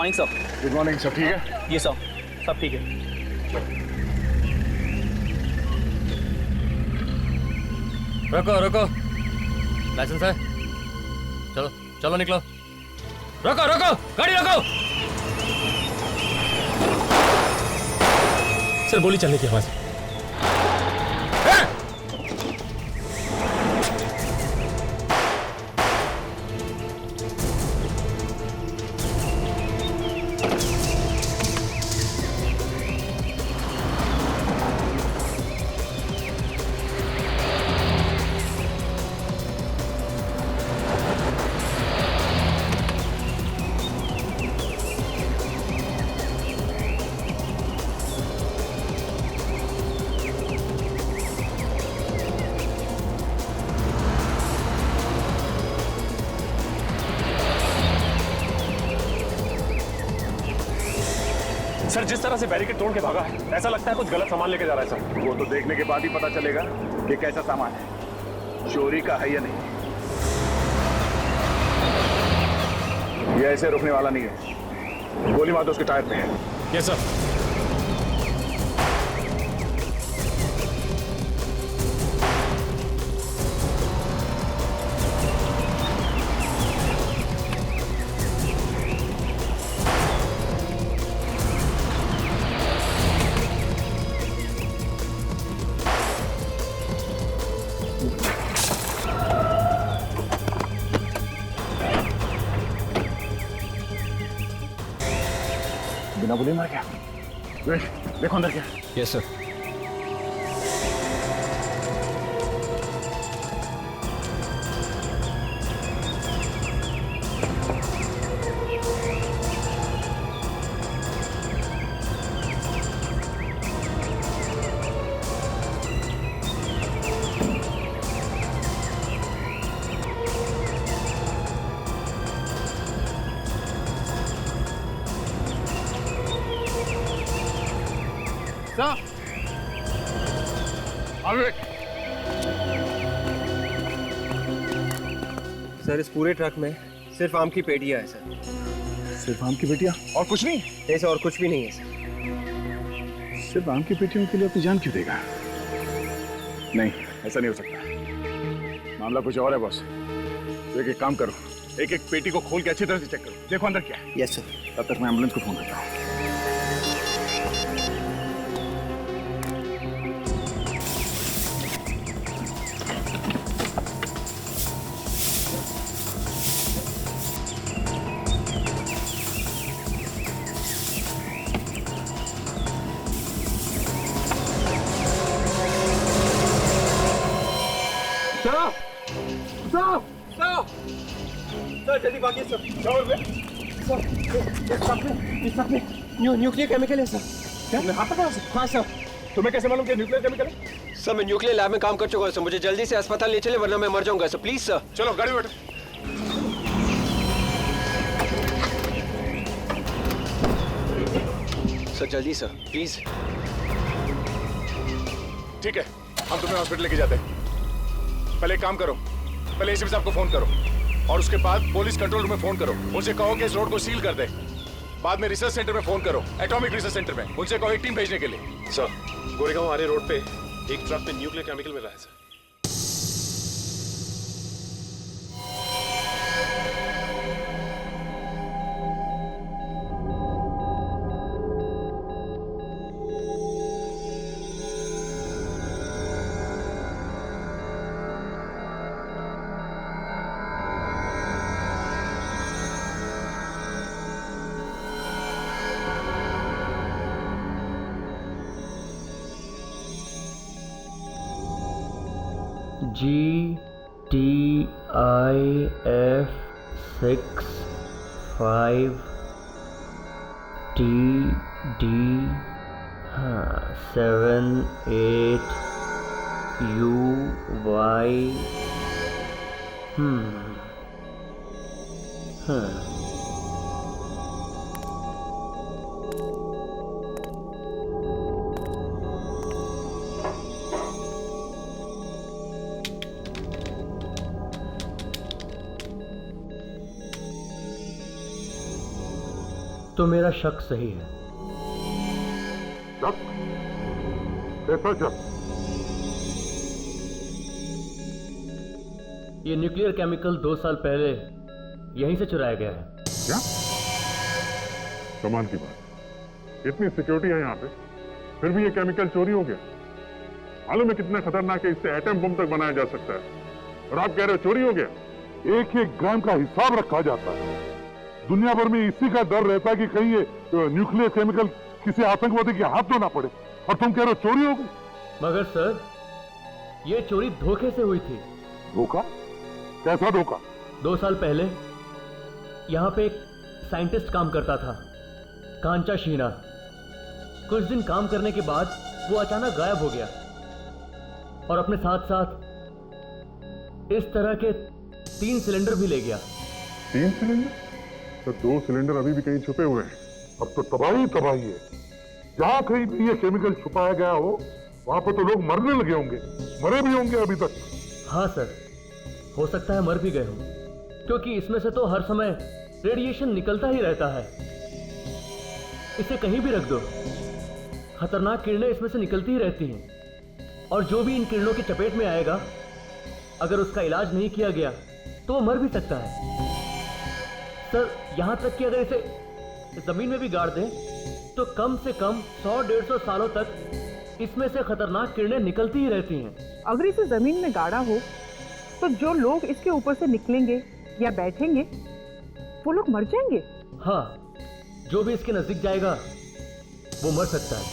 Morning sir. Good morning. सब ठीक है? ये सर, सब ठीक है। रुको रुको, लाइसेंस है? चलो चलो निकलो। रुको रुको, गाड़ी रुको। सर गोली चलने की आवाज। सर जिस तरह से बैरिकेड तोड़ के भागा है, ऐसा लगता है कुछ गलत सामान लेके जा रहा है सर। वो तो देखने के बाद ही पता चलेगा कि कैसा सामान है, चोरी का है या नहीं। ये ऐसे रुकने वाला नहीं है। गोली मार दो उसके टायर पे। Yes sir. बिना गोली मार गया। देखो अंदर क्या। Yes sir. सर इस पूरे ट्रक में सिर्फ आम की पेटियां है सर। सिर्फ आम की पेटियां और कुछ नहीं? ऐसा और कुछ भी नहीं है सर। सिर्फ आम की पेटियों के लिए अपनी जान क्यों देगा? नहीं, ऐसा नहीं हो सकता। मामला कुछ और है बॉस। तो एक काम करो, एक एक पेटी को खोल के अच्छी तरह से चेक करो, देखो अंदर क्या है। Yes sir. तब तक मैं एम्बुलेंस को फोन करता हूँ। सर जल्दी भागिए सर। न्यूक्लियर केमिकल है सर। क्या हाथ पकड़ा? हाँ सर। तुम्हें कैसे मालूम कि न्यूक्लियर केमिकल है? सर मैं न्यूक्लियर लैब में काम कर चुका हूँ सर। मुझे जल्दी से अस्पताल ले चले वरना मैं मर जाऊंगा सर। Please sir. चलो गाड़ी में बैठो। सर जल्दी सर प्लीज। ठीक है, हम तुम्हें हॉस्पिटल लेके जाते हैं। पहले एक काम करो, पहले एसीपी साहब को फोन करो और उसके बाद पुलिस कंट्रोल रूम में फोन करो। उनसे कहो कि इस रोड को सील कर दे। बाद में रिसर्च सेंटर में फोन करो, एटॉमिक रिसर्च सेंटर में। उनसे कहो एक टीम भेजने के लिए। सर गोरेगांव वाले रोड पे एक ट्रक में न्यूक्लियर केमिकल मिला है सर। GTIF65TD 78UY। तो मेरा शक सही है। शक? कैसा शक? ये न्यूक्लियर केमिकल 2 साल पहले यहीं से चुराया गया है। क्या? कमाल की बात। इतनी सिक्योरिटी है यहाँ पे, फिर भी ये केमिकल चोरी हो गया। मालूम है कितना खतरनाक है, इससे एटम बम तक बनाया जा सकता है, और आप कह रहे हो चोरी हो गया? एक एक ग्राम का हिसाब रखा जाता है। दुनिया भर में इसी का डर रहता है कि कहीं ये न्यूक्लियर केमिकल किसी आतंकवादी के हाथ तो ना पड़े, और तुम कह रहे हो चोरी हो गई? मगर सर, ये चोरी धोखे से हुई थी। धोखा? कैसा धोखा? 2 साल पहले यहाँ पे एक साइंटिस्ट काम करता था, कांचा शीना। कुछ दिन काम करने के बाद वो अचानक गायब हो गया, और अपने साथ साथ इस तरह के 3 सिलेंडर भी ले गया। 3 सिलेंडर? तो 2 सिलेंडर अभी भी कहीं छुपे हुए हैं। अब तो तबाही तबाही है। जहां कहीं भी ये केमिकल छुपाया गया हो, वहां पर तो लोग मरने लगे होंगे, मरे भी होंगे अभी तक। हाँ सर, हो सकता है मर भी गए हों, क्योंकि इसमें से तो हर समय रेडिएशन निकलता ही रहता है। इसे कहीं भी रख दो, खतरनाक किरणें इसमें से निकलती ही रहती हैं, और जो भी इन किरणों की चपेट में आएगा, अगर उसका इलाज नहीं किया गया तो वो मर भी सकता है। सर, यहां तक कि अगर इसे जमीन में भी गाड़ दें तो कम से कम 100-150 सालों तक इसमें से खतरनाक किरणें निकलती ही रहती हैं। अगर इसे जमीन में गाड़ा हो तो जो लोग इसके ऊपर से निकलेंगे या बैठेंगे वो लोग मर जाएंगे। हाँ, जो भी इसके नजदीक जाएगा वो मर सकता है।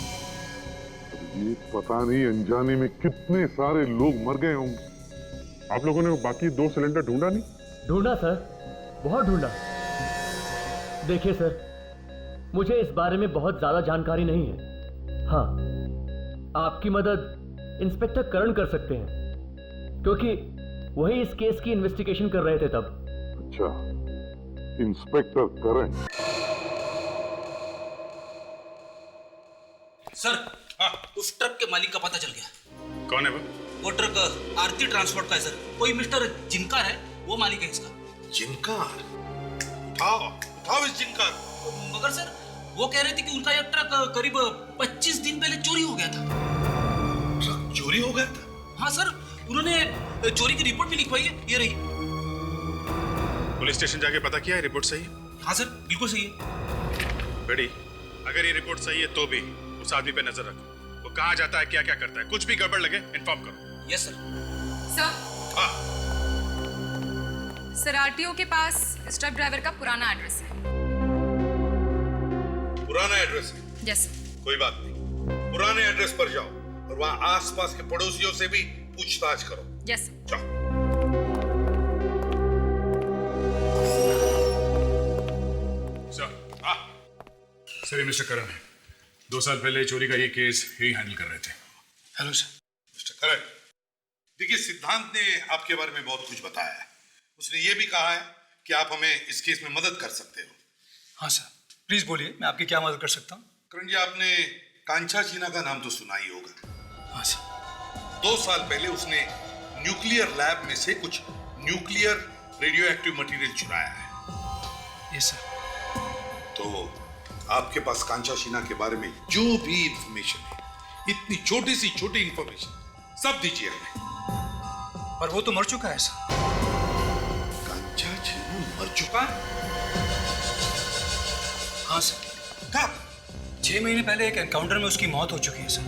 ये पता नहीं अनजाने में कितने सारे लोग मर गए होंगे। आप लोगों ने वो बाकी 2 सिलेंडर ढूंढा नहीं? ढूंढा सर, बहुत ढूंढा। देखिए सर, मुझे इस बारे में बहुत ज्यादा जानकारी नहीं है। हाँ, आपकी मदद इंस्पेक्टर करण कर सकते हैं, क्योंकि वही इस केस की इन्वेस्टिगेशन कर रहे थे तब। अच्छा, इंस्पेक्टर करण। सर, उस ट्रक के मालिक का पता चल गया। कौन है वो ट्रक आरती ट्रांसपोर्ट का है सर। कोई मिस्टर जिनकार है, वो मालिक है इसका। जिनकार? उठाओ इस जिनकार। मगर सर, वो कह रहे थे कि उनका एक ट्रक करीब 25 दिन पहले चोरी हो गया था। ट्रक चोरी हो गया था? हाँ सर, उन्होंने चोरी की रिपोर्ट भी लिखवाई है, ये रही। पुलिस स्टेशन जाके पता किया है, रिपोर्ट सही है? हाँ सर, बिल्कुल सही है। बेटी, अगर ये रिपोर्ट सही है तो भी उस आदमी पे नजर रखो। वो कहाँ जाता है, क्या क्या करता है, कुछ भी गड़बड़ लगे इन्फॉर्म करो। Yes sir. सर, हाँ। सर, आरटीओ के पास इस ट्रक ड्राइवर का पुराना एड्रेस है। पुराना एड्रेस है? Yes sir. कोई बात नहीं, पुराने एड्रेस पर जाओ और वहां आसपास के पड़ोसियों से भी पूछताछ करो। Yes sir. जाओ। सर, मिस्टर करण है। 2 साल पहले चोरी का ये केस यही हैंडल कर रहे थे। Hello sir. मिस्टर करण, देखिए, सिद्धांत ने आपके बारे में बहुत कुछ बताया है। उसने ये भी कहा है कि आप हमें इस केस में मदद कर सकते हो। हाँ सर, प्लीज बोलिए, मैं आपकी क्या मदद कर सकता हूँ? करण जी, आपने कांचा शीना का नाम तो सुना ही होगा। हाँ सर। 2 साल पहले उसने न्यूक्लियर लैब में से कुछ न्यूक्लियर रेडियो एक्टिव मटेरियल चुराया है। Yes sir. तो आपके पास कांचा शीना के बारे में जो भी इंफॉर्मेशन है, इतनी छोटी सी छोटी इंफॉर्मेशन, सब दीजिए हमें। पर वो तो मर चुका है सर। कांचा शीना मर चुका है? हाँ सर। कब? 6 महीने पहले एक एनकाउंटर में उसकी मौत हो चुकी है सर।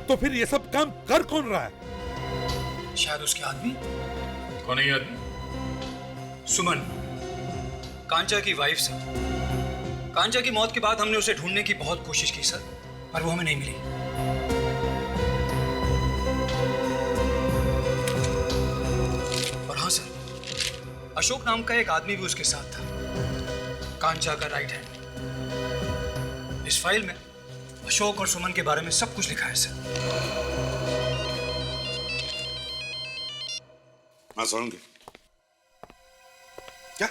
तो फिर ये सब काम कर कौन रहा है? शायद उसके आदमी। कौन है ये आदमी? सुमन, कांचा की वाइफ सर। कांचा की मौत के बाद हमने उसे ढूंढने की बहुत कोशिश की सर, पर वो हमें नहीं मिली। और हाँ सर, अशोक नाम का एक आदमी भी उसके साथ था, कांचा का राइट हैंड। इस फाइल में अशोक और सुमन के बारे में सब कुछ लिखा है सर। हाँ, सुनूंगी। क्या?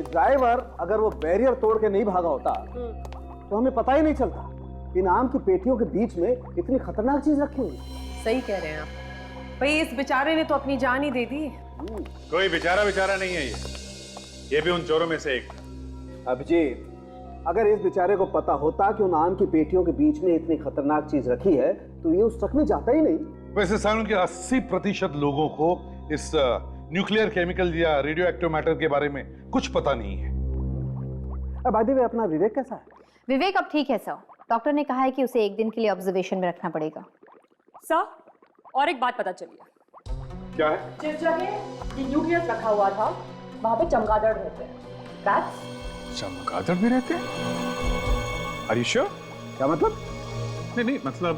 ड्राइवर अगर वो बैरियर तोड़ के नहीं भागा होता तो हमें पता ही नहीं चलता। इन आम की पेटियों के बीच में इतनी खतरनाक चीज रखी हुई? सही कह रहे हैं आप भाई, इस बेचारे ने तो अपनी जान ही दे दी। कोई बेचारा नहीं है ये भी उन चोरों में से एक था। अभिजीत, अगर इस बेचारे को पता होता कि उन आम की पेटियों के बीच में इतनी खतरनाक चीज रखी है तो ये उस ट्रक में जाता ही नहीं। वैसे सालों के 80% लोगों को इस न्यूक्लियर केमिकल या रेडियो एक्टिव मैटर के बारे में कुछ पता नहीं है। बाय द वे, अपना विवेक कैसा है? विवेक अब ठीक है सर। डॉक्टर ने कहा है कि उसे 1 दिन के लिए ऑब्जर्वेशन में रखना पड़ेगा। सर, और एक बात पता चली है। क्या है? जिस जगह ये न्यूक्लियस रखा हुआ था वहां पे चमगादड़ रहते हैं। That's चमगादड़ भी रहते हैं? Are you sure? क्या मतलब? नहीं मतलब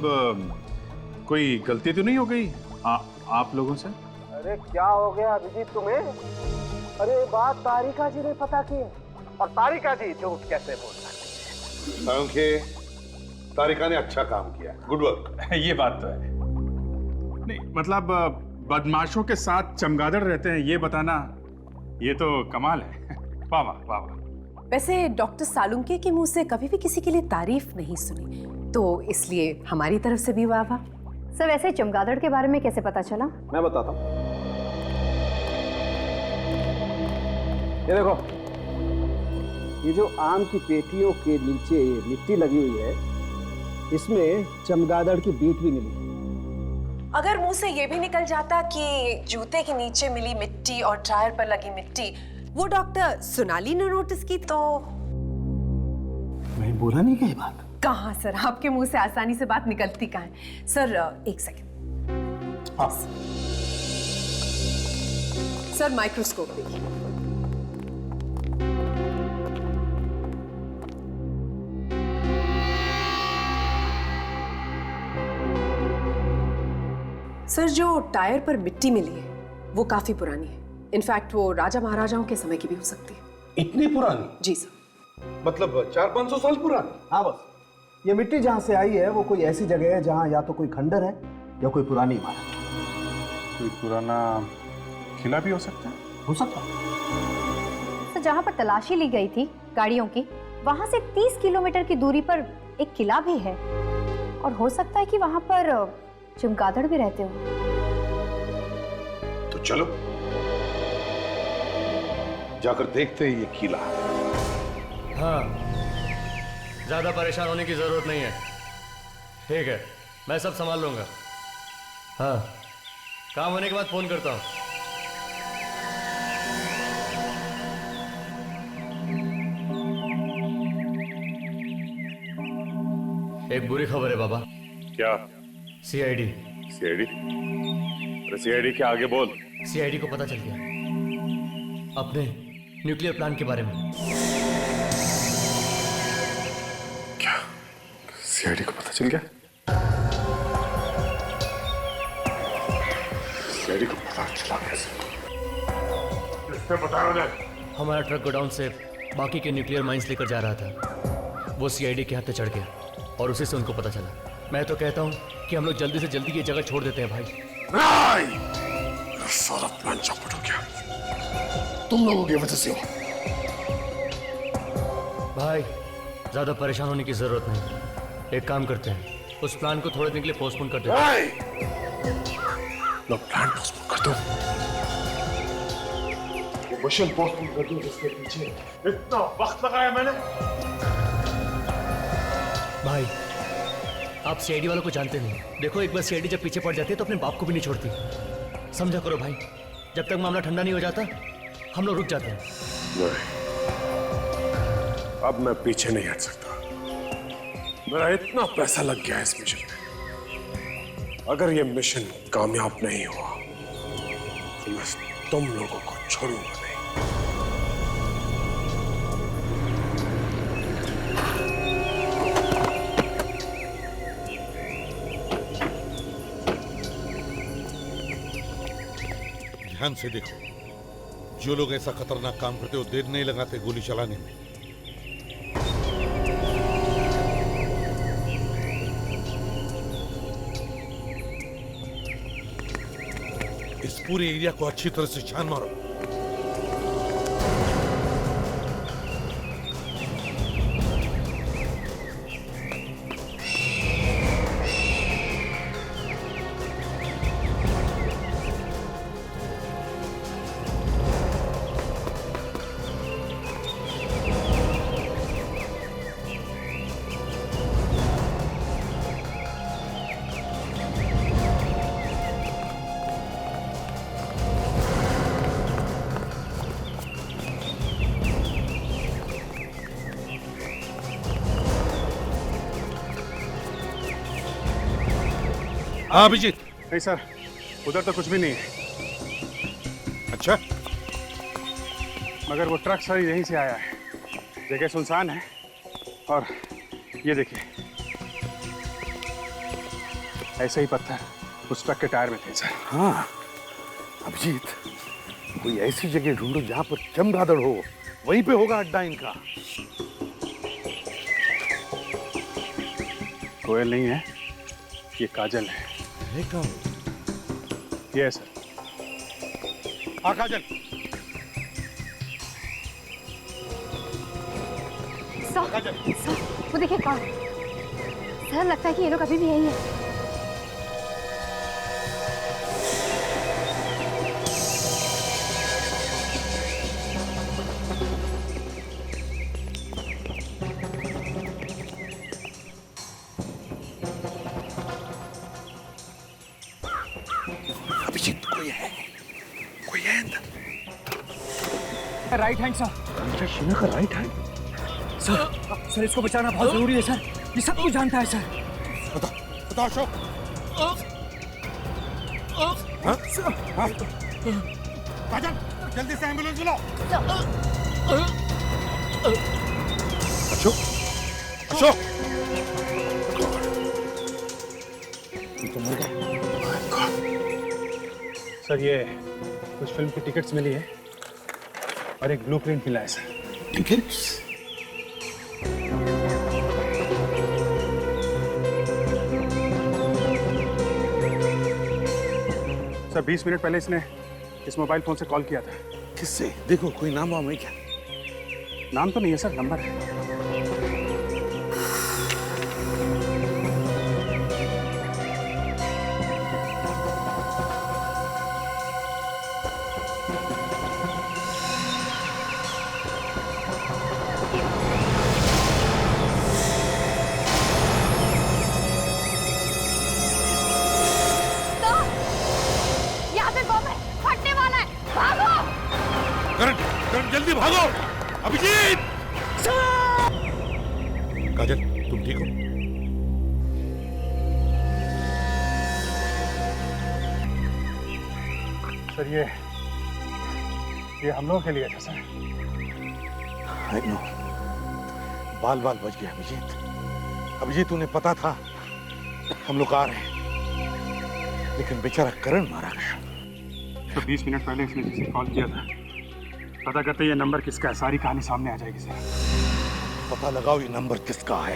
कोई गलती तो नहीं हो गई आप लोगों से? अरे क्या हो गया अभिजीत तुम्हें? अरे बात तारिका जी ने पता की और तारिका जी झूठ कैसे बोल सकती है? तारिका ने अच्छा काम किया, गुड वर्क। ये बात तो है। नहीं मतलब बदमाशों के साथ चमगादड़ रहते हैं ये बताना, ये तो कमाल है। वाह वाह वाह वाह। वैसे डॉक्टर सालुंके के मुंह से कभी भी किसी के लिए तारीफ नहीं सुनी, तो इसलिए हमारी तरफ से भी वाह वाह। सर वैसे चमगादड़ के बारे में कैसे पता चला? मैं बताता हूँ। ये देखो, ये जो आम की पेटियों के नीचे मिट्टी लगी हुई है, इसमें चमगादड़ की बीट भी मिली है। अगर मुंह से ये भी निकल जाता कि जूते के नीचे मिली मिट्टी और टायर पर लगी मिट्टी वो डॉक्टर सोनाली ने नोटिस की, तो मैं बोला नहीं क्या बात? कहाँ सर, आपके मुंह से आसानी से बात निकलती कहाँ है। Sir 1 second. सर माइक्रोस्कोप देखिए। सर जो टायर पर मिट्टी मिली है वो काफी पुरानी है। इनफैक्ट वो राजा महाराजाओं के समय की भी हो सकती है। इतनी पुरानी? जी सर। मतलब 400-500 साल पुरानी? हाँ बस, ये मिट्टी जहाँ से आई है वो कोई ऐसी जगह है जहाँ या तो कोई खंडर है या कोई पुरानी इमारत। कोई पुराना किला भी हो सकता है? हो सकता है। तो जहाँ पर तलाशी ली गई थी गाड़ियों की, वहाँ से 30 किलोमीटर की दूरी पर एक किला भी है और हो सकता है कि वहाँ पर चमगादड़ भी रहते हो। तो चलो जाकर देखते हैं ये किला। हाँ, ज्यादा परेशान होने की जरूरत नहीं है। ठीक है, मैं सब संभाल लूंगा। हाँ, काम होने के बाद फोन करता हूँ। एक बुरी खबर है बाबा। क्या? सीआईडी। सीआईडी? अरे सीआईडी क्या, आगे बोल। सीआईडी को पता चल गया अपने न्यूक्लियर प्लांट के बारे में। क्या? सीआईडी को पता चल गया? सीआईडी को पता चला कैसे? किसने बताया उन्हें? हमारा ट्रक गोडाउन से बाकी के न्यूक्लियर माइंस लेकर जा रहा था। वो सीआईडी के हाथ पे चढ़ गया और उसी से उनको पता चला। मैं तो कहता हूँ कि हम लोग जल्दी से जल्दी ये जगह छोड़ देते हैं भाई। सारा प्लान चौपट हो गया तुम लोगों की वजह से। भाई ज्यादा परेशान होने की जरूरत नहीं। एक काम करते हैं, उस प्लान को थोड़े दिन के लिए पोस्टपोन कर देते हैं। लो प्लान पोस्टपोन कर दो। वो मिशन पोस्टपोन कर दो जिसके पीछे इतना वक्त लगाया मैंने। भाई आप सीआईडी वालों को जानते नहीं। देखो एक बार सीआईडी जब पीछे पड़ जाती है तो अपने बाप को भी नहीं छोड़ती। समझा करो भाई, जब तक मामला ठंडा नहीं हो जाता हम लोग रुक जाते हैं। अब मैं पीछे नहीं हट सकता। मेरा इतना पैसा लग गया है इस मिशन में। अगर ये मिशन कामयाब नहीं हुआ तो मैं तुम लोगों को छोड़ूंगा नहीं। ध्यान से देखो, जो लोग ऐसा खतरनाक काम करते हो देर नहीं लगाते गोली चलाने में। इस पूरे एरिया को अच्छी तरह से छान मारो। हाँ अभिजीत। नहीं सर, उधर तो कुछ भी नहीं है। अच्छा, मगर वो ट्रक सर यहीं से आया है। जगह सुनसान है और ये देखिए, ऐसे ही पत्थर उस ट्रक के टायर में थे सर। हाँ अभिजीत, कोई ऐसी जगह ढूंढो जहां पर चमगादड़ हो, वहीं पे होगा अड्डा इनका। कोयल नहीं है, ये काजल है। ये है सर। हाँ काजल। सर, वो देखिए कौन। सर लगता है कि ये लोग अभी भी यही है। अभिजीत कोई है अंदर। Right hand sir. Kancha Sheena का राइट हैंड। सर इसको बचाना बहुत जरूरी है सर। ये सब कुछ जानता है सर। बताओ अशोक। हाँ? हाँ? काजल, जल्दी से एम्बुलेंस बुलाओ। अशोक, अशोक। तो मर गया। सर ये कुछ फिल्म की टिकट्स मिली है और एक ब्लूप्रिंट मिला है सर। टिकट्स? सर 20 मिनट पहले इसने इस मोबाइल फोन से कॉल किया था। किससे? देखो कोई नाम वाम है क्या? नाम तो नहीं है सर, नंबर है। जल्दी भागो। अभिजीत! काजल, तुम ठीक हो? सर ये हम लोगों के लिए था सर। I know. बाल बाल बच गया अभिजीत। अभिजीत उन्हें पता था हम लोग आ रहे हैं, लेकिन बेचारा करण मारा गया। तो 20 मिनट पहले इसने जिसे कॉल किया था, पता करते ये नंबर किसका है, सारी कहानी सामने आ जाएगी सर। पता लगाओ ये नंबर किसका है।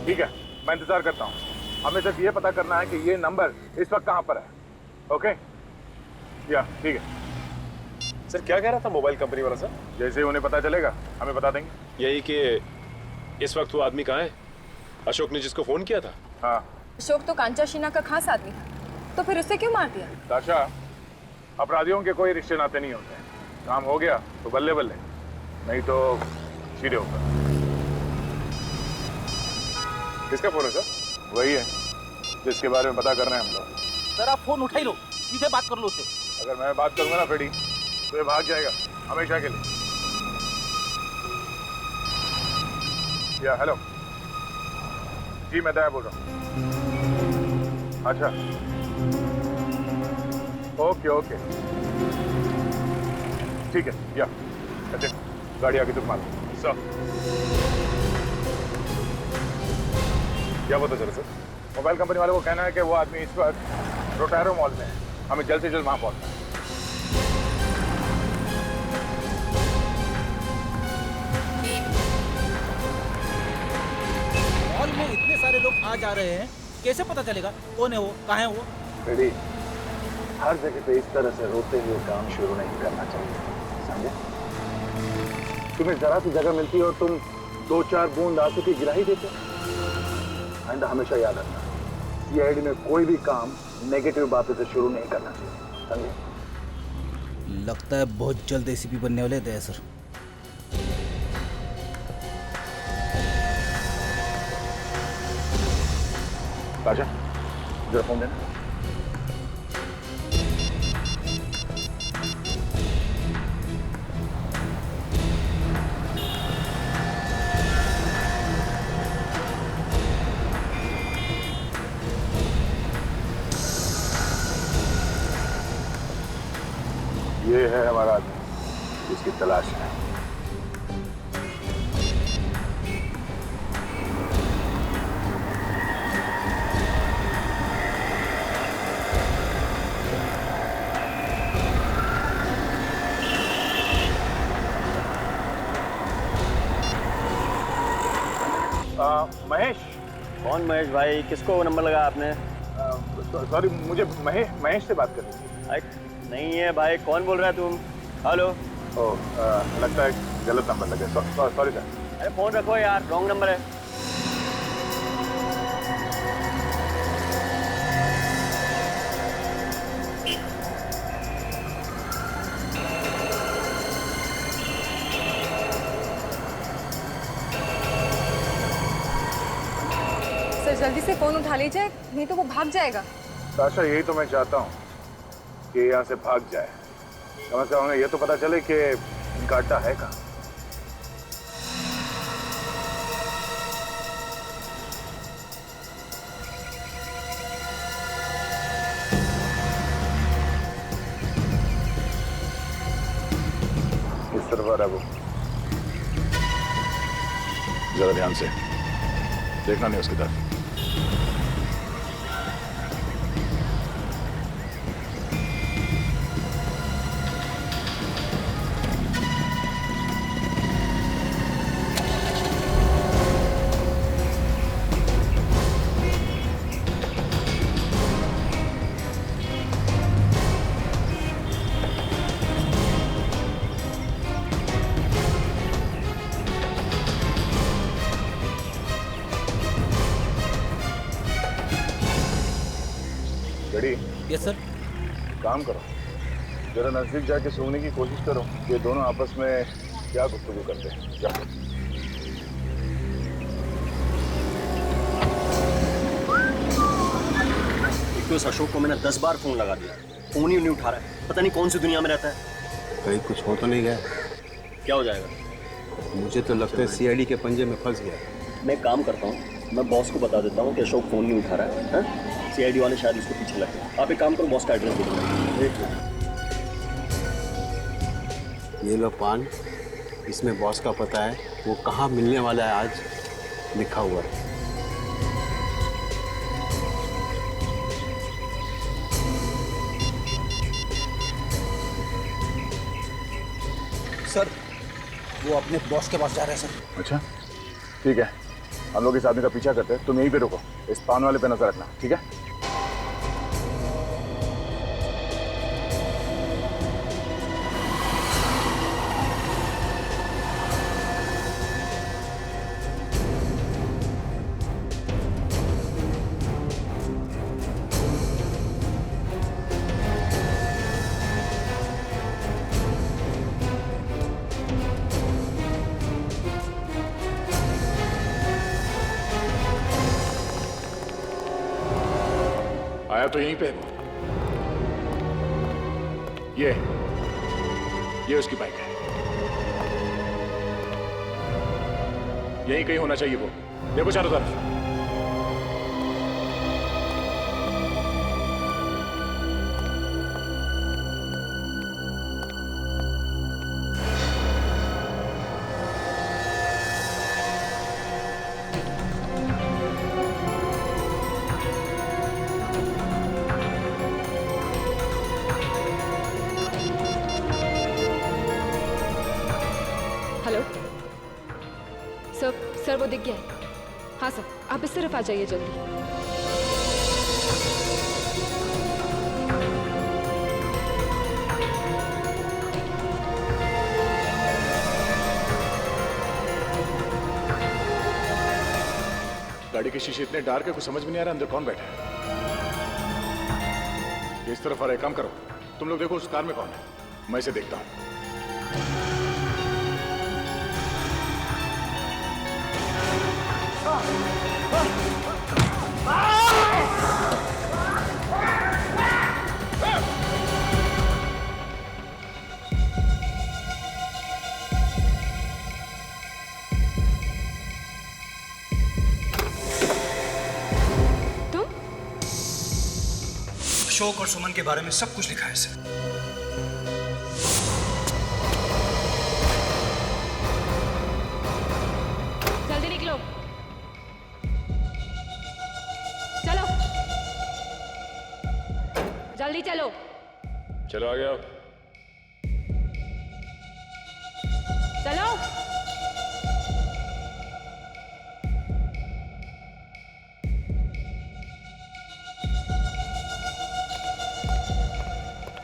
ठीक है, मैं इंतजार करता हूँ। हमें सिर्फ ये पता करना है कि ये नंबर इस वक्त कहाँ पर है। ओके? या ठीक है। सर क्या कह रहा था मोबाइल कंपनी वाला सर? जैसे ही उन्हें पता चलेगा हमें बता देंगे। यही कि इस वक्त वो आदमी कहाँ है, अशोक ने जिसको फोन किया था? हाँ। अशोक तो कांचा शीना का खास आदमी था, तो फिर उससे क्यों मार दिया? ताशा, अपराधियों के कोई रिश्ते नाते नहीं होते। काम हो गया तो बल्ले बल्ले, नहीं तो सीधे होगा। किसका फोन है सर? वही है जिसके बारे में पता करना है हम लोग। सर आप फोन उठा ही लो, सीधे बात कर लो उससे। अगर मैं बात करूंगा ना फ्रेडी, तो ये भाग जाएगा हमेशा के लिए। या हेलो जी, मैं दया बोल रहा हूँ। अच्छा ओके ओके ठीक है। या अच्छा, गाड़ी आगे तुम मारो सर। क्या पता चला सर? मोबाइल कंपनी वाले को कहना है कि वो आदमी इस वक्त रोटारो मॉल में है, हमें जल्द से जल्द वहां पहुंचना है। मॉल में इतने सारे लोग आ जा रहे हैं, कैसे पता चलेगा कौन है वो, कहाँ है वो? रेडी, हर जगह पे इस तरह से रोते हुए काम शुरू नहीं करना चाहिए, समझे? तुम्हें जरा सी जगह मिलती है और तुम 2-4 बूंद आंसू की गिराही देते हो। एंड हमेशा याद रखना, सीआईडी में कोई भी काम नेगेटिव बातों से शुरू नहीं करना चाहिए, समझे? लगता है बहुत जल्द एसीपी बनने वाले थे सर। ताशा, जरा फोन देना। है हमारा आदमी, इसकी तलाश है। महेश। कौन महेश भाई? किसको नंबर लगाया आपने? सॉरी, मुझे महेश से बात करनी थी। नहीं है भाई, कौन बोल रहा है तुम? हेलो। लगता है गलत नंबर लगे। Sorry sir. अरे फोन रखो यार, रॉन्ग नंबर है। जल्दी से फोन उठा लीजिए, नहीं तो वो भाग जाएगा। साशा, यही तो मैं चाहता हूँ कि यहाँ से भाग जाए। कम से कम उन्हें ये तो पता चले कि इनका अड्डा है कहाँ। किस तरफ आ रहा है वो? जरा ध्यान से देखना नहीं उसकी तरफ। Yes sir. काम करो, जरा नजदीक जाके सुनने की कोशिश करो ये दोनों आपस में क्या गुफ्तगू करते हैं। जाओ। उस अशोक को मैंने 10 बार फोन लगा दिया, फोन ही नहीं उठा रहा है। पता नहीं कौन सी दुनिया में रहता है। कहीं कुछ हो तो नहीं गया? क्या हो जाएगा? मुझे तो लगता है सीआईडी के पंजे में फंस गया। मैं एक काम करता हूँ, मैं बॉस को बता देता हूँ कि अशोक फोन नहीं उठा रहा है। सीआईडी वाले शायद इसको पीछे लग गए। आप एक काम करो, बॉस का एड्रेस दे दो। ये लो पान, इसमें बॉस का पता है, वो कहाँ मिलने वाला है आज लिखा हुआ है। सर, वो अपने बॉस के पास जा रहे हैं सर। अच्छा, ठीक है, हम लोग इस आदमी का पीछा करते हैं। तुम यहीं पे रुको, इस पान वाले पे नजर रखना, ठीक है? आया तो यहीं पे। ये उसकी बाइक है। यहीं कहीं होना चाहिए वो। देखो चारों तरफ। हेलो सर, वो दिख गया है। हाँ सर, आप इस तरफ आ जाइए जल्दी। गाड़ी के शीशे इतने डार्क है, कुछ समझ में नहीं आ रहा अंदर कौन बैठा है। ये इस तरफ आ रहा है। काम करो, तुम लोग देखो उस कार में कौन है, मैं इसे देखता हूँ। अशोक और सुमन के बारे में सब कुछ लिखा है सर। जल्दी चलो। चलो आ गया। चलो।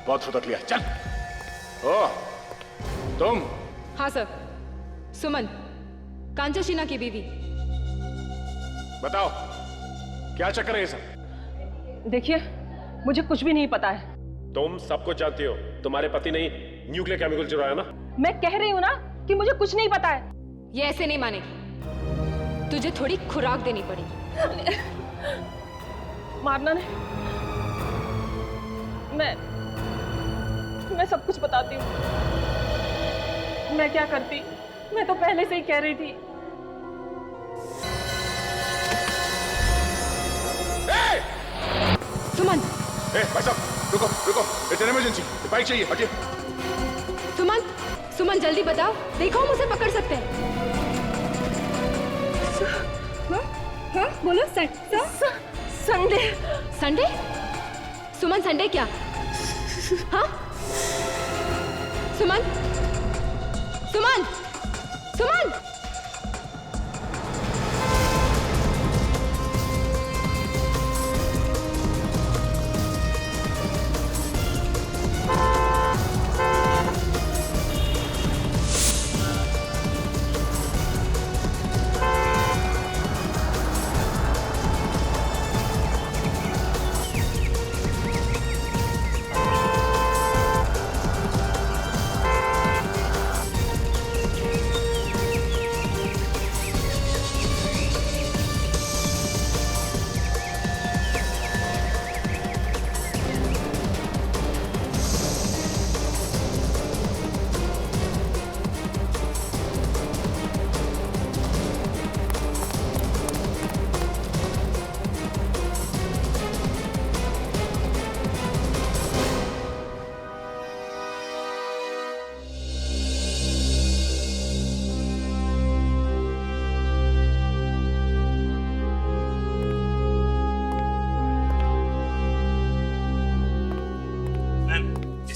बहुत फुदक लिया, चल। ओ, तुम? हाँ सर, सुमन, कांचा शीना की बीवी। बताओ, क्या चक्कर है ये सब? देखिए, मुझे कुछ भी नहीं पता है। तुम सब कुछ जानती हो। तुम्हारे पति ने न्यूक्लियर केमिकल चुराया ना? मैं कह रही हूँ ना कि मुझे कुछ नहीं पता है। ये ऐसे नहीं मानेगी, तुझे थोड़ी खुराक देनी पड़ेगी। मारना नहीं, मैं सब कुछ बताती हूँ। मैं क्या करती, मैं तो पहले से ही कह रही थी। सुमन! भाई साहब, रुको रुको, इट्स एन इमरजेंसी, बाइक चाहिए, हटिए। सुमन जल्दी बताओ, देखो हम उसे पकड़ सकते हैं। हाँ, बोलो। संडे। संडे? सुमन, संडे क्या? हाँ? सुमन! सुमन! सुमन!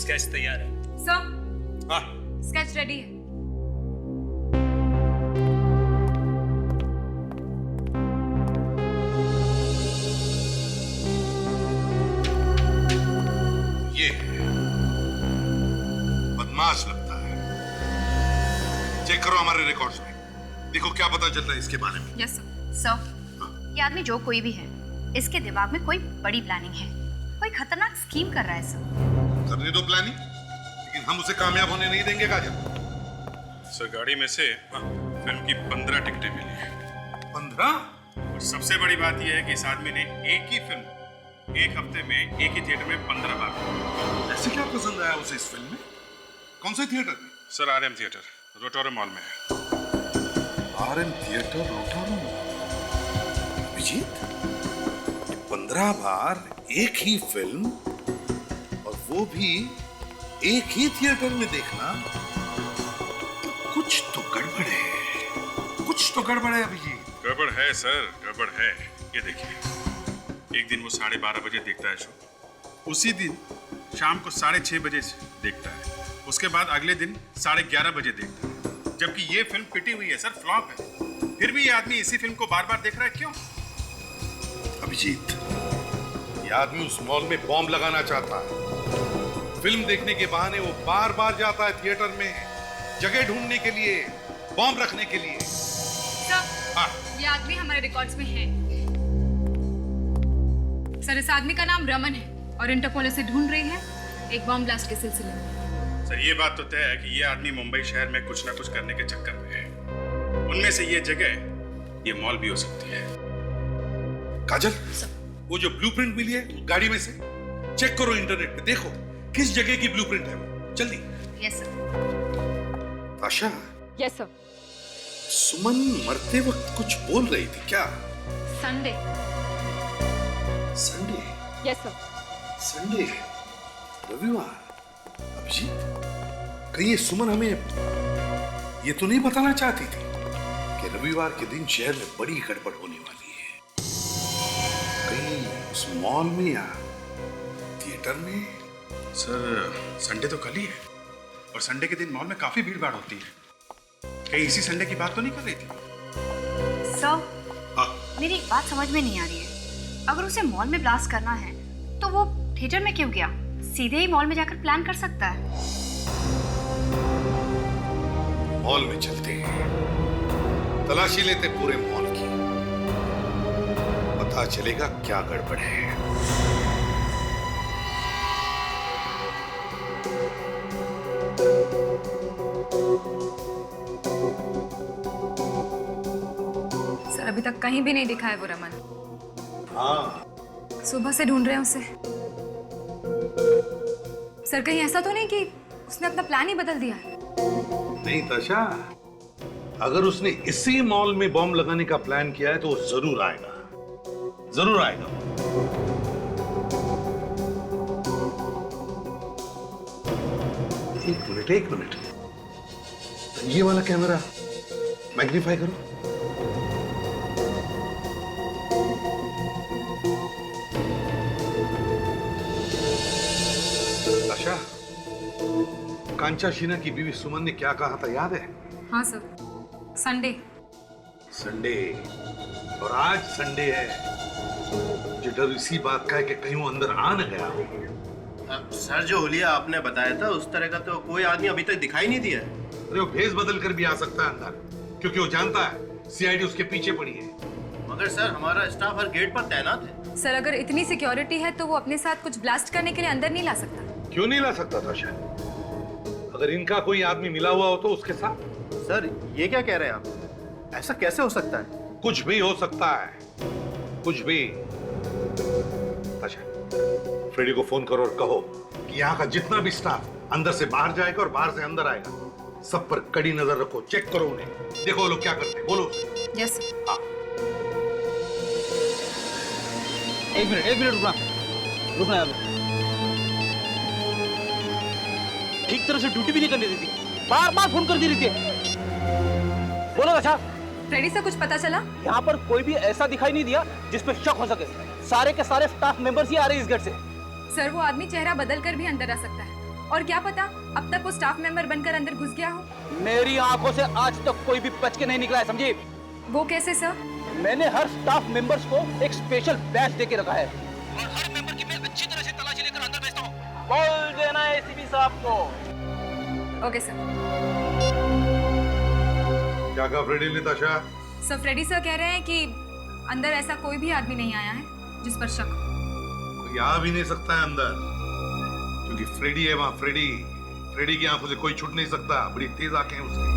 स्केच तैयार है। सर, हाँ, स्केच रेडी है। ये बदमाश लगता है। चेक करो हमारे रिकॉर्ड्स में, देखो क्या पता चलता है इसके बारे में। Yes sir. ये आदमी जो कोई भी है, इसके दिमाग में कोई बड़ी प्लानिंग है, कोई खतरनाक स्कीम कर रहा है सर। करने दो प्लानिंग, लेकिन हम उसे कामयाब होने नहीं देंगे काजल। सर, गाड़ी में से फिल्म की 15 टिकटें मिली हैं। 15? और सबसे बड़ी बात यह है कि इस आदमी ने एक ही फिल्म एक हफ्ते में एक ही थिएटर में 15 बार। ऐसे क्या पसंद आया उसे इस फिल्म में? कौन से थिएटर में? सर, RM थिएटर, रोटोरम मॉल में है। RM थिएटर, रोटोरम? अभिजीत, 15 बार एक ही फिल्म, और वो भी एक ही थिएटर में देखना, तो कुछ तो गड़बड़ है। कुछ तो गड़बड़ है अभिजीत। गड़बड़ है सर, गड़बड़ है। ये देखिए, एक दिन वो 12:30 बजे देखता है शो, उसी दिन शाम को 6:30 बजे से देखता है, उसके बाद अगले दिन 11:30 बजे देखता है। जबकि ये फिल्म पिटी हुई है सर, फ्लॉप है। फिर भी ये आदमी इसी फिल्म को बार बार देख रहा है, क्यों? अभिजीत, ये आदमी उस मॉल में बॉम्ब लगाना चाहता है। फिल्म देखने के बहाने वो बार बार जाता है थिएटर में, जगह ढूंढने के लिए, बॉम्ब रखने के लिए। सर, हाँ, ये आदमी हमारे रिकॉर्ड्स में है। सर, इस आदमी का नाम रमन है और इंटरपोल इसे ढूंढ रही है एक बॉम्ब ब्लास्ट के सिलसिले में। सर, ये बात तो तय है कि ये आदमी मुंबई शहर में कुछ ना कुछ करने के चक्कर में है। उनमें से ये जगह, ये मॉल भी हो सकती है। काजल, वो जो ब्लूप्रिंट मिली है गाड़ी में से, चेक करो इंटरनेट पे, देखो किस जगह की ब्लूप्रिंट है वो। जल्दी। Yes sir. Asha. Yes sir. Suman मरते वक्त कुछ बोल रही थी क्या? Sunday. Sunday? Yes sir. Sunday, रविवार। अभिजीत, कहीं ये सुमन हमें ये तो नहीं बताना चाहती थी कि रविवार के दिन शहर में बड़ी गड़बड़ होने वाली है? कहीं उस मॉल में या थिएटर थिएटर में? सर संडे तो कल ही है और संडे के दिन मॉल में काफी भीड़ भाड़ होती है। कहीं इसी संडे की बात तो नहीं कर रही थी? सर, मेरी एक बात समझ में नहीं आ रही है। अगर उसे मॉल में ब्लास्ट करना है तो वो थिएटर में क्यों गया? सीधे ही मॉल में जाकर प्लान कर सकता है। मॉल में चलते हैं, तलाशी लेते पूरे मॉल की, पता चलेगा क्या गड़बड़ है। सर अभी तक कहीं भी नहीं दिखा है वो रमन। हाँ, सुबह से ढूंढ रहे हैं उसे। सर कहीं ऐसा तो नहीं कि उसने अपना प्लान ही बदल दिया है? नहीं ताशा, अगर उसने इसी मॉल में बॉम्ब लगाने का प्लान किया है तो वो जरूर आएगा, जरूर आएगा। एक मिनट, ये वाला कैमरा मैग्नीफाई करो। ताशा, कांचा शीना की बीवी सुमन ने क्या कहा था याद है? हाँ सर, संडे। संडे, और आज संडे है। मुझे डर इसी बात का है कि कहीं वो अंदर आ न गया हो। सर जो हुलिया आपने बताया था उस तरह का तो कोई आदमी अभी तक दिखाई नहीं दिया। अरे वो भेस बदल कर भी आ सकता है अंदर, क्योंकि वो जानता है सीआईडी उसके पीछे पड़ी है। मगर सर हमारा स्टाफ हर गेट पर तैनात है। सर अगर इतनी सिक्योरिटी है तो वो अपने साथ कुछ ब्लास्ट करने के लिए अंदर नहीं ला सकता? क्यों नहीं ला सकता था शायद? अगर इनका कोई आदमी मिला हुआ हो तो उसके साथ। सर ये क्या कह रहे हैं आप? ऐसा कैसे हो सकता है? कुछ भी हो सकता है, कुछ भी। अच्छा, फ्रेडी को फोन करो और कहो कि यहाँ का जितना भी स्टाफ अंदर से बाहर जाएगा और बाहर से अंदर आएगा, सब पर कड़ी नजर रखो, चेक करो उन्हें, देखो वो लोग क्या करते हैं, बोलो। यस। हाँ। एक मिनट रुकना यार। ठीक तरह से ड्यूटी भी नहीं करने देती, बार बार फोन कर दे रही थी। बोलो अच्छा, फ्रेडी से कुछ पता चला? यहाँ पर कोई भी ऐसा दिखाई नहीं दिया जिस पे शक हो सके। सारे के सारे स्टाफ मेंबर्स ही आ रहे हैं इस गेट से। सर वो आदमी चेहरा बदल कर भी अंदर आ सकता है, और क्या पता अब तक वो स्टाफ मेंबर बनकर अंदर घुस गया हो। मेरी आंखों से आज तक कोई भी बच के नहीं निकला है, समझी? वो कैसे सर? मैंने हर स्टाफ मेंबर्स को एक स्पेशल बैच दे के रखा है और हर मेंबर की मैं अच्छी तरह से तलाशी लेकर अंदर भेजता हूँ। बोल देना एसीपी साहब को। Okay sir. क्या कहा फ्रेडी ने ताशा? सर फ्रेडी सर कह रहे हैं कि अंदर ऐसा कोई भी आदमी नहीं आया है जिस पर शक। कोई आ भी नहीं सकता है अंदर, क्योंकि फ्रेडी है वहां। फ्रेडी की आंखों से कोई छूट नहीं सकता, बड़ी तेज आंखें हैं उसकी।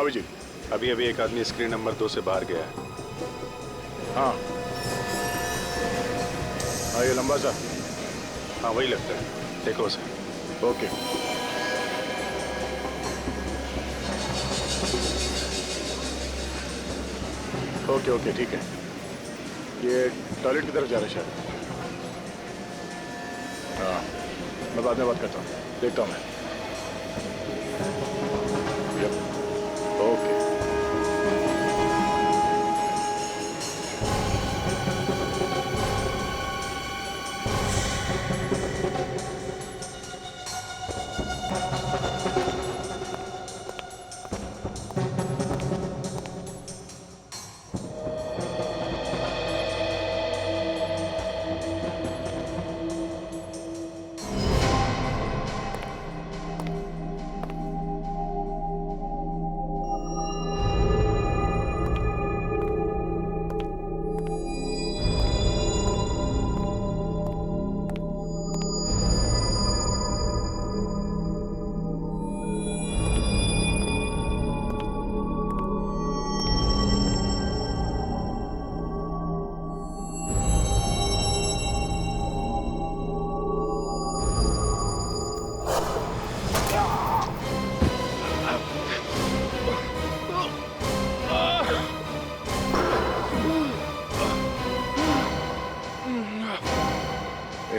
अभिजीत, अभी अभी एक आदमी स्क्रीन नंबर 2 से बाहर गया है। हाँ हाँ, ये लंबा सा, हाँ वही लगता है, देखो उसे। ओके ओके ओके, ठीक है। ये टॉयलेट की तरफ जा रहा है शायद। हाँ, मैं बाद में बात करता हूँ, देखता हूँ मैं। ओके।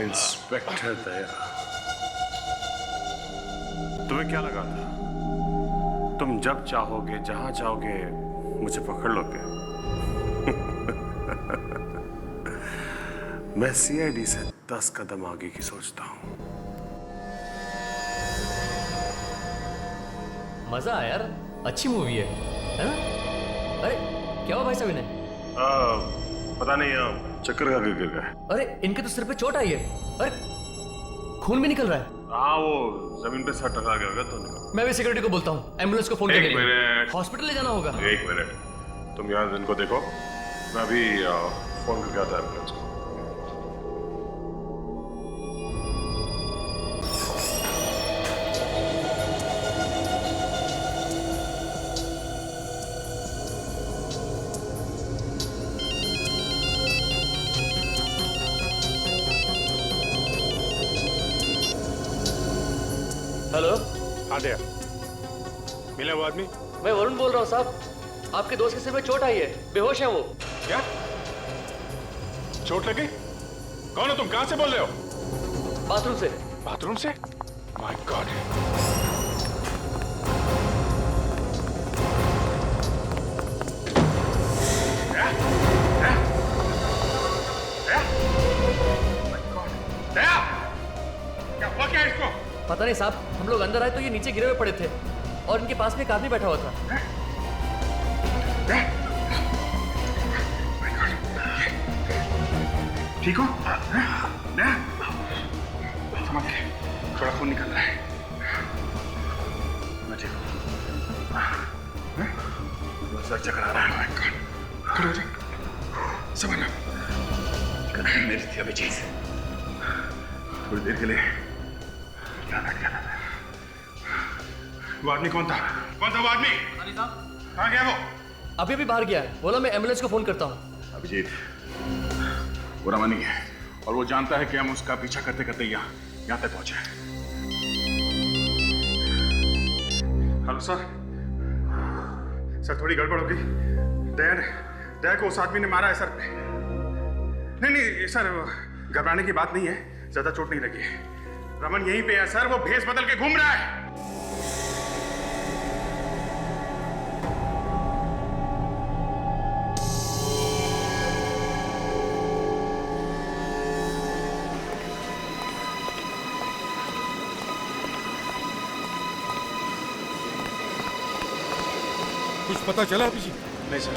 इंस्पेक्टर दया, तुम्हें क्या लगा था तुम जब चाहोगे जहां चाहोगे मुझे पकड़ लोगे? मैं सीआईडी से 10 कदम आगे की सोचता हूं। मजा आया यार, अच्छी मूवी है ना? अरे क्या हुआ भाई साहब इन्हें? पता नहीं, चक्कर का गिर गया। अरे इनके तो सिर पे चोट आई है, अरे खून भी निकल रहा है। हाँ, वो जमीन पे सर टकरा गया होगा तो निकल। मैं भी सिक्योरिटी को बोलता हूँ, एम्बुलेंस को फोन करके एक मिनट, हॉस्पिटल ले जाना होगा। एक मिनट, तुम यहाँ इनको देखो, मैं अभी फोन करके आता एम्बुलेंस को। हेलो। हाँ दया, मिला वो आदमी? मैं वरुण बोल रहा हूँ साहब, आपके दोस्त के सिर में चोट आई है, बेहोश है वो। क्या चोट लगी? कौन हो तुम, कहां से बोल रहे हो? बाथरूम से। बाथरूम से? My God. क्या इसको? पता नहीं साहब, हम लोग अंदर आए तो ये नीचे गिरे हुए पड़े थे और इनके पास में एक आदमी बैठा हुआ था। ठीक हो? समझ के, थोड़ा खून निकल रहा है। मैं ठीक हूँ। सर चक्कर आ रहा है। खड़े हो जाओ। समझना, गलती मेरी थी अभिजीत। थोड़ी देर के लिए ध्यान हट गया था। वो आदमी कौन था? कौन था वो आदमी? कहाँ गया वो? अभी अभी बाहर गया है, बोला मैं एम्बुलेंस को फोन करता हूँ। अभिजीत वो रमनी है और वो जानता है कि हम उसका पीछा करते करते यहाँ तक पहुंचे। Hello sir. सर थोड़ी गड़बड़ हो गई। दया को उस आदमी ने मारा है सर। नहीं सर, घबराने की बात नहीं है, ज्यादा चोट नहीं लगी है। रमन यहीं पे है सर, वो भेष बदल के घूम रहा है। कुछ पता चला अभिजीत? नहीं सर,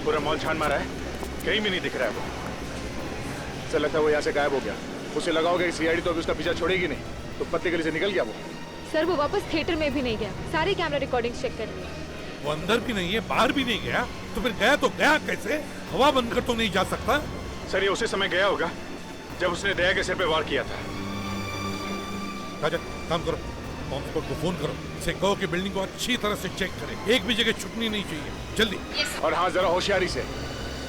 पूरा मॉल छान मारा है, कहीं भी नहीं दिख रहा है वो। सर लगता है वो यहाँ से गायब हो गया। उसे लगाओगे सीआईडी तो अभी उसका पीछा छोड़ेगी नहीं, तो पत्ते गली से निकल गया वो। सर वो वापस थिएटर में भी नहीं गया, सारे कैमरा रिकॉर्डिंग चेक कर लिए। वो अंदर भी नहीं है, बाहर भी नहीं गया, तो फिर गया तो गया कैसे? हवा बंद कर तो नहीं जा सकता। सर ये उसी समय गया होगा जब उसने दया के सिर पे वार किया था। राजा काम करो, बॉम्ब स्क्वाड को फोन करो, इसे कहो कि बिल्डिंग को अच्छी तरह से चेक करे, एक भी जगह छुपनी नहीं चाहिए, जल्दी। और हाँ, जरा होशियारी से,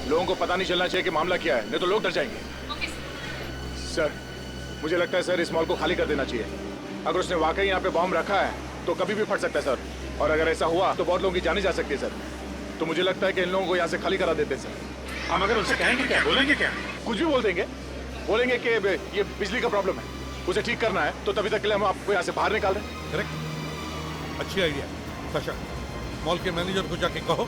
लोगों को पता नहीं चलना चाहिए कि मामला क्या है, नहीं तो लोग डर जाएंगे। सर, मुझे लगता है सर इस मॉल को खाली कर देना चाहिए। अगर उसने वाकई यहाँ पे बॉम्ब रखा है तो कभी भी फट सकता है सर, और अगर ऐसा हुआ तो बहुत लोगों की जाने जा सकती है सर। तो मुझे लगता है कि इन लोगों को यहाँ से खाली करा देते हैं सर। हम अगर उनसे कहेंगे क्या, बोलेंगे क्या? कुछ भी बोल देंगे, बोलेंगे कि ये बिजली का प्रॉब्लम है, उसे ठीक करना है, तो तभी तक के लिए हम आपको यहाँ से बाहर निकाल रहे हैं। करेक्ट, अच्छी आइडिया। सशा, मॉल के मैनेजर को जाके कहो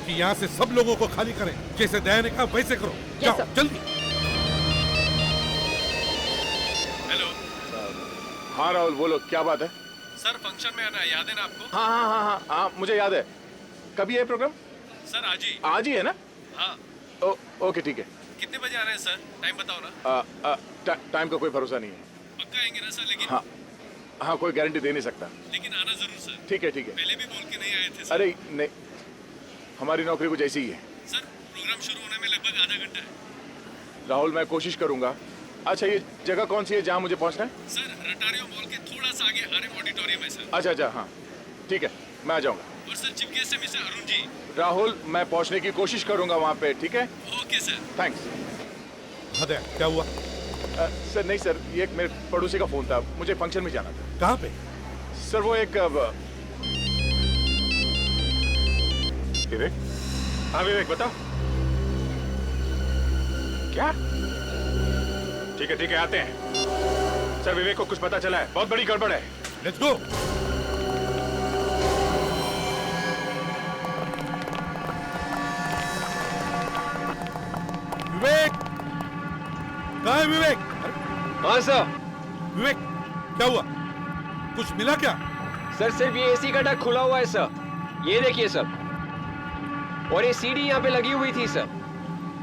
कि यहाँ से सब लोगों को खाली करें, जैसे दया ने कहा वैसे करो। जाओ जल्दी। हेलो। हाँ राहुल, बोलो, क्या बात है? सर फंक्शन में आना याद है ना आपको? हाँ हाँ हाँ हाँ हाँ, मुझे याद है। कभी है प्रोग्राम? सर आज ही। आज ही है ना? हाँ। ओके ठीक है। कितने बजे आ रहे हैं सर? टाइम बताओ ना। टाइम का कोई भरोसा नहीं है। पक्का आएंगे ना सर? लेकिन हाँ हाँ, कोई गारंटी दे नहीं सकता। लेकिन आना जरूर सर। ठीक है ठीक है। पहले भी बोल के नहीं आए थे सर। अरे नहीं, हमारी नौकरी कुछ ऐसी ही है। सर प्रोग्राम शुरू होने में लगभग आधा घंटा है। राहुल, मैं कोशिश करूंगा। अच्छा, ये जगह कौन सी है जहाँ मुझे पहुँचना है? सर रटारियो मॉल के थोड़ा सा आगे आरएम ऑडिटोरियम है सर। अच्छा अच्छा, हाँ ठीक है, मैं आ जाऊंगा। और सर चीफ गेस्ट है मिस्टर अरुण जी। राहुल, मैं पहुँचने की कोशिश करूंगा वहाँ पे, ठीक है? Okay sir. थैंक्स। अरे क्या हुआ? सर नहीं सर, ये एक मेरे पड़ोसी का फोन था, मुझे फंक्शन में जाना था। कहाँ पे? सर वो एक विवेक। हाँ विवेक, बताओ। क्या? ठीक है आते हैं। सर विवेक को कुछ पता चला है, बहुत बड़ी गड़बड़ है। Let's go. विवेक, कहाँ है विवेक? हाँ सर। विवेक, क्या हुआ? कुछ मिला क्या? सर सिर्फ ये एसी का डक खुला हुआ है सर, ये देखिए सर। और ये सीढ़ी यहाँ पे लगी हुई थी सर,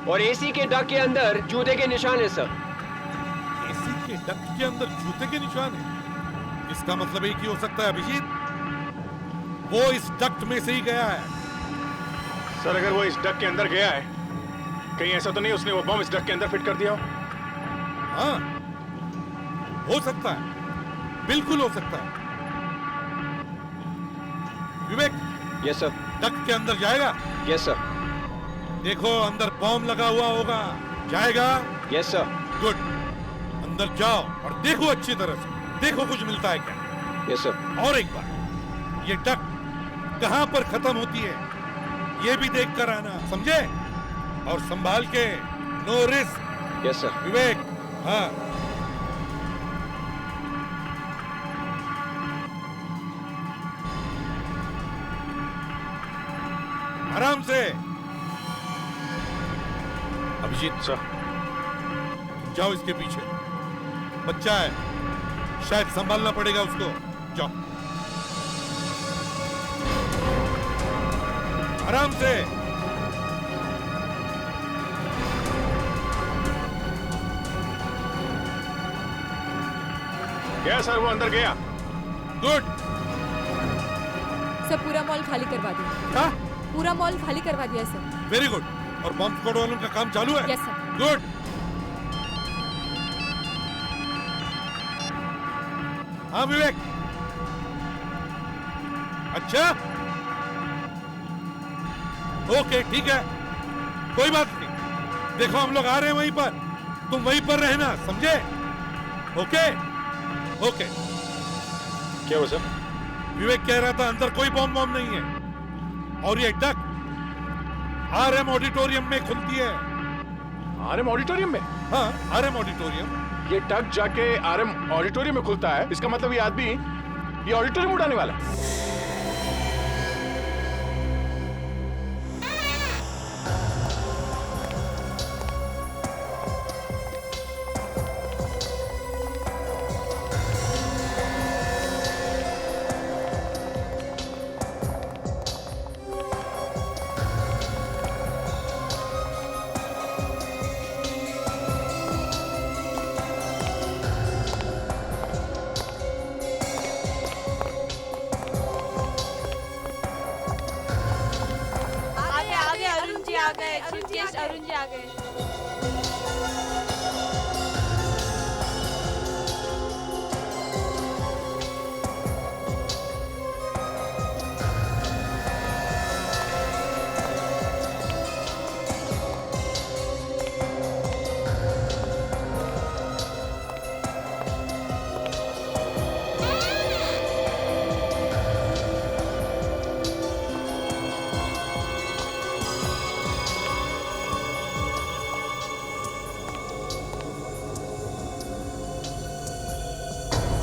और एसी के डक के अंदर जूते के निशान है सर। एसी के डक के अंदर जूते के निशान है? इसका मतलब एक ही हो सकता है अभिजीत, वो इस डक्ट में से ही गया है। सर अगर वो इस डक के अंदर गया है, कहीं ऐसा तो नहीं उसने वो बम इस डक के अंदर फिट कर दिया हो? हाँ, हो सकता है, बिल्कुल हो सकता है। विवेक। Yes sir. डक के अंदर जाएगा? Yes sir. देखो अंदर बॉम्ब लगा हुआ होगा, जाएगा? Yes sir. गुड, अंदर जाओ और देखो अच्छी तरह से, देखो कुछ मिलता है क्या। Yes sir. और एक बार, ये डक कहां पर खत्म होती है ये भी देख कर आना, समझे? और संभाल के, no risk. Yes sir. Vivek. हाँ आराम से। अभिजीत सर, जाओ इसके पीछे, बच्चा है, शायद संभालना पड़ेगा उसको। जाओ आराम से। गया सर, वो अंदर गया। गुड। सर पूरा मॉल खाली करवा दिया। हाँ? पूरा मॉल खाली करवा दिया सर। Very good. और बॉम्ब स्क्वाड वालों का काम चालू है? Yes sir. गुड। हाँ विवेक। अच्छा ओके ठीक है, कोई बात नहीं। देखो हम लोग आ रहे हैं वहीं पर, तुम वहीं पर रहना, समझे? Okay okay. क्या हुआ सर? विवेक कह रहा था अंदर कोई बॉम्ब बॉम्ब नहीं है, और ये डक आरएम ऑडिटोरियम में खुलती है। आरएम ऑडिटोरियम में? हाँ, आरएम ऑडिटोरियम। ये डक जाके आरएम ऑडिटोरियम में खुलता है, इसका मतलब ये आदमी ये ऑडिटोरियम उड़ाने वाला है। अरुण जी आ गए।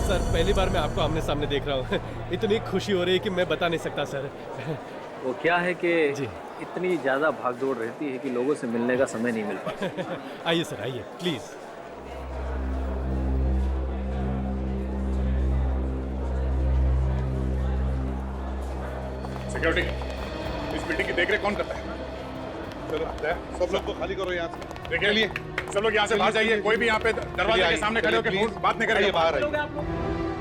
सर पहली बार मैं आपको आमने सामने देख रहा हूँ। इतनी खुशी हो रही है कि मैं बता नहीं सकता सर। वो क्या है कि इतनी ज़्यादा भागदौड़ रहती है कि लोगों से मिलने का समय नहीं मिल पाता। आइए सर आइए प्लीज़। सिक्योरिटी, इस बिल्डिंग की देखरेख कौन करता है? चलो सब लोग को खाली करो यहाँ से। देखिए लिए सब लोग यहाँ से बाहर जाइए। कोई भी यहाँ पे दरवाजे के सामने खड़े होकर बात नहीं करेगा। बाहर आइए।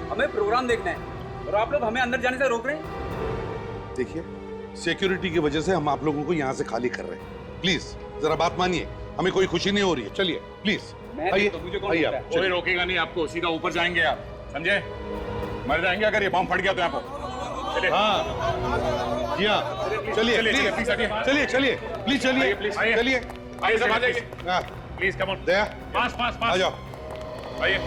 हमें प्रोग्राम देखना है और आप लोग हमें अंदर जाने से रोक रहे हैं। देखिए, सिक्योरिटी की वजह से हम आप लोगों को यहाँ से खाली कर रहे हैं। प्लीज जरा बात मानिए, हमें कोई खुशी नहीं हो रही है। चलिए प्लीज आइए। आइए आप। कोई रोकेगा नहीं आपको, सीधा ऊपर जाएंगे आप, समझे? मर जाएंगे अगर ये बम फट गया तो यहाँ पर। हाँ जी हाँ, चलिए चलिए चलिए प्लीज चलिए चलिए आइए सब आ जाइए प्लीज। कम ऑन दया, पास पास पास आ जाओ। आइए।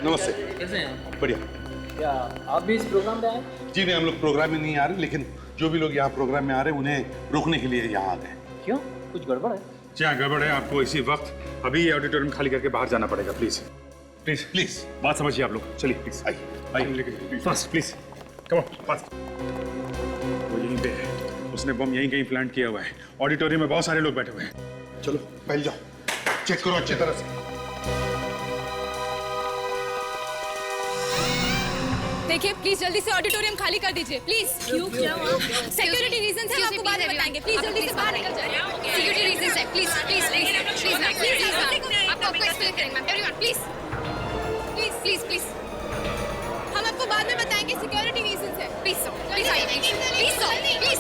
नमस्ते। कैसे हैं? बढ़िया। क्या आप भी इस प्रोग्राम पे आए? जी नहीं, हम लोग प्रोग्राम में नहीं आ रहे, लेकिन जो भी लोग यहाँ प्रोग्राम में आ रहे हैं उन्हें रोकने के लिए यहाँ आ गए। क्यों, कुछ गड़बड़ है? जी हाँ गड़बड़ है। आपको इसी वक्त अभी ऑडिटोरियम खाली करके बाहर जाना पड़ेगा। प्लीज प्लीज प्लीज बात समझिए आप लोग। चलिए प्लीज आइए fast please. Come on fast. वो यहीं पे है, उसने बम यहीं कहीं प्लांट किया हुआ है। ऑडिटोरियम में बहुत सारे लोग बैठे हुए हैं। चलो पहले जाओ, चेक करो अच्छी तरह से। देखिए प्लीज जल्दी से ऑडिटोरियम खाली कर दीजिए प्लीज। क्यों क्या हुआ? सिक्योरिटी रीजन है, आपको बाद में बताएंगे। प्लीज जल्दी से बाहर निकल जाइए। सिक्योरिटी रीजन है, please please please please ma'am please आपको एक्सप्लेन करेंगे ma'am. Everyone please please please please हम आपको बाद में बताएंगे। सिक्योरिटी रीजन है, प्लीज प्लीज आइए please please.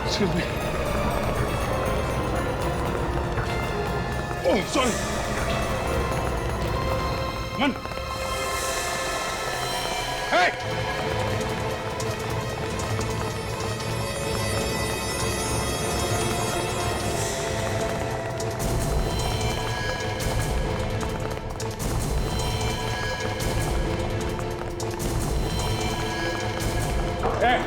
Excuse me. Oh, sorry. Man. Hey! Hey!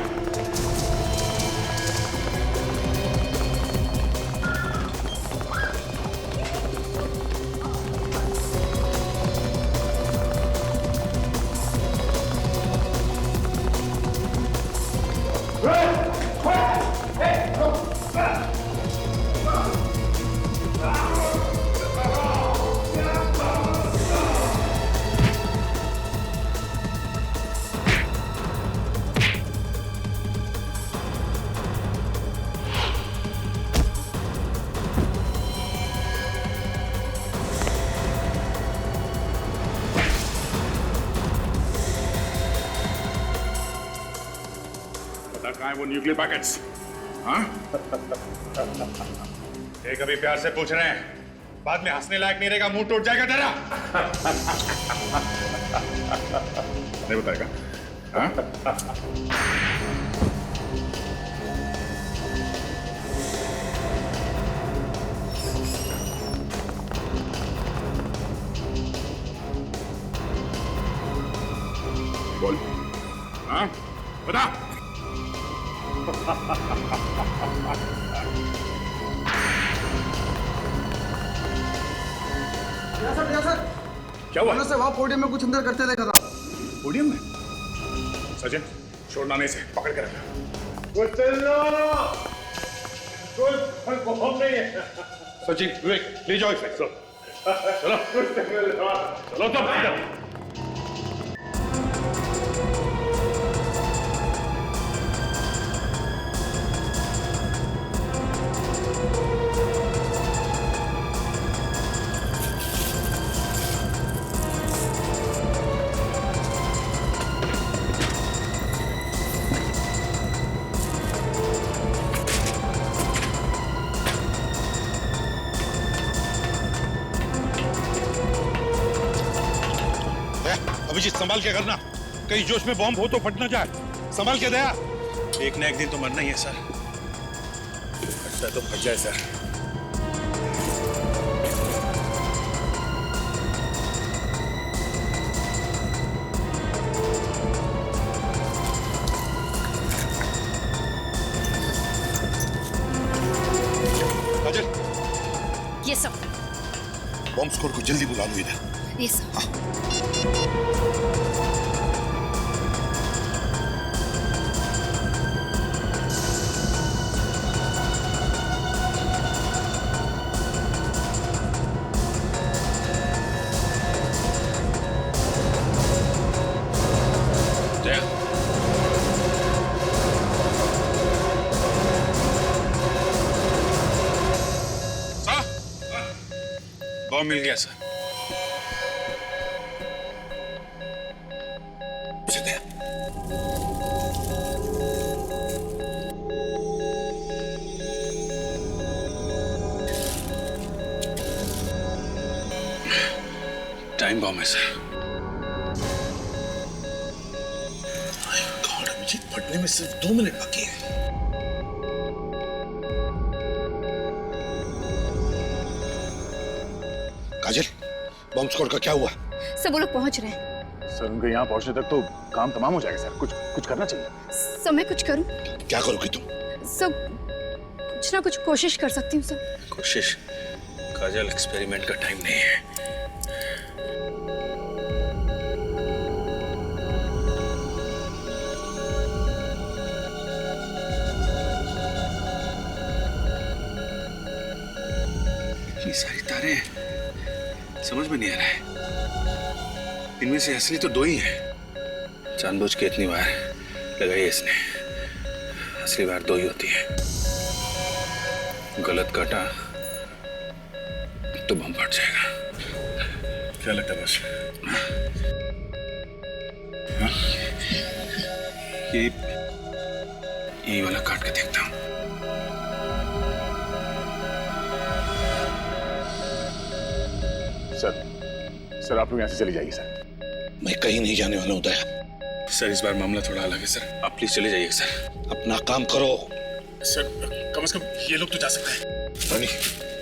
कहाँ है वो न्यूक्लियर पैकेट्स? हाँ? ये कभी प्यार से पूछ रहे हैं, बाद में हंसने लायक नहीं रहेगा, मुंह टूट जाएगा तेरा। नहीं बताएगा? हाँ? बोल। हाँ? बता। सर क्या हुआ? से वहाँ पोडियम में कुछ अंदर करते देखा था। पोडियम में? सचिन, छोड़ना नहीं से, पकड़ के रखना। वो चलो, कोई बम नहीं है। सचिन, विवेक, ले जाओ इसे। चलो, चलो तब। अभिजीत, संभाल के करना, कहीं जोश में बॉम्ब हो तो फट ना जाए। संभाल के दया। एक न एक दिन तो मरना ही है सर। फटता है तो फट जाए सर। काजल, स्क्वाड को जल्दी बुला लो इधर। Yes sir. बॉम्ब मिल गया सर। टाइम बॉम्ब है सर। गॉड, अभिजीत फटने में सिर्फ 2 मिनट बाकी है। काजल, बॉम्ब स्क्वाड का क्या हुआ? सब वो लोग पहुंच रहे हैं। सर उनके यहाँ पहुंचने तक तो काम तमाम हो जाएगा सर। कुछ करना चाहिए। सर मैं कुछ करूं? क्या करोगी तुम? सर कुछ ना कुछ कोशिश कर सकती हूँ सर। कोशिश? काजल, एक्सपेरिमेंट का टाइम नहीं है। इतनी सारी तारें समझ में नहीं आ रहा है। इनमें से असली तो 2 ही है। जानबूझ के इतनी बार लगाई इसने। असली बार 2 ही होती है। गलत काटा तो बम फट जाएगा। क्या लगता है बस? हाँ? ये वाला काट के देखता हूँ। सर आप लोग यहाँ से चले जाइए सर। मैं कहीं नहीं जाने वाला हूँ दया। सर इस बार मामला थोड़ा अलग है सर। आप प्लीज चले जाइए सर। अपना काम करो। सर कम से कम ये लोग तो जा सकते हैं। रानी,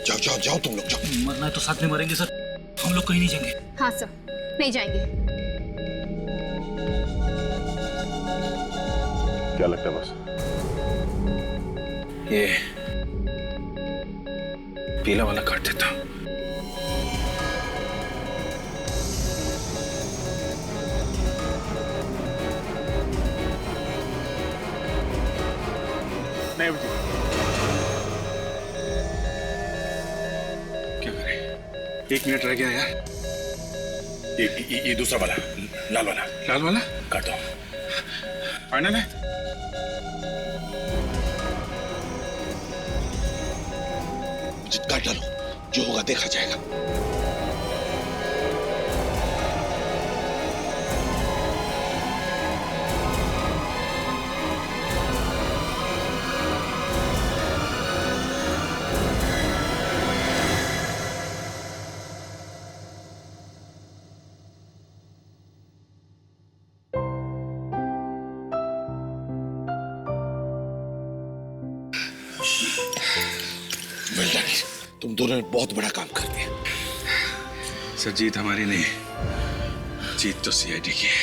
जाओ जाओ जाओ, तुम लोग जाओ। मरना है तो साथ में मरेंगे सर। हम लोग कहीं नहीं जाएंगे। हाँ सर, नहीं जाएंगे। क्या लगता है बस? ये पीला वाला काट देता हूँ। नहीं अभिजीत। क्या करें? 1 मिनट रह गया यार। ये दूसरा वाला, लाल वाला। लाल वाला काट दो। फाइनल है? काट डालो, जो होगा देखा जाएगा। तुम दोनों ने बहुत बड़ा काम कर दिया। सर जीत हमारी नहीं, जीत तो सीआईडी की है।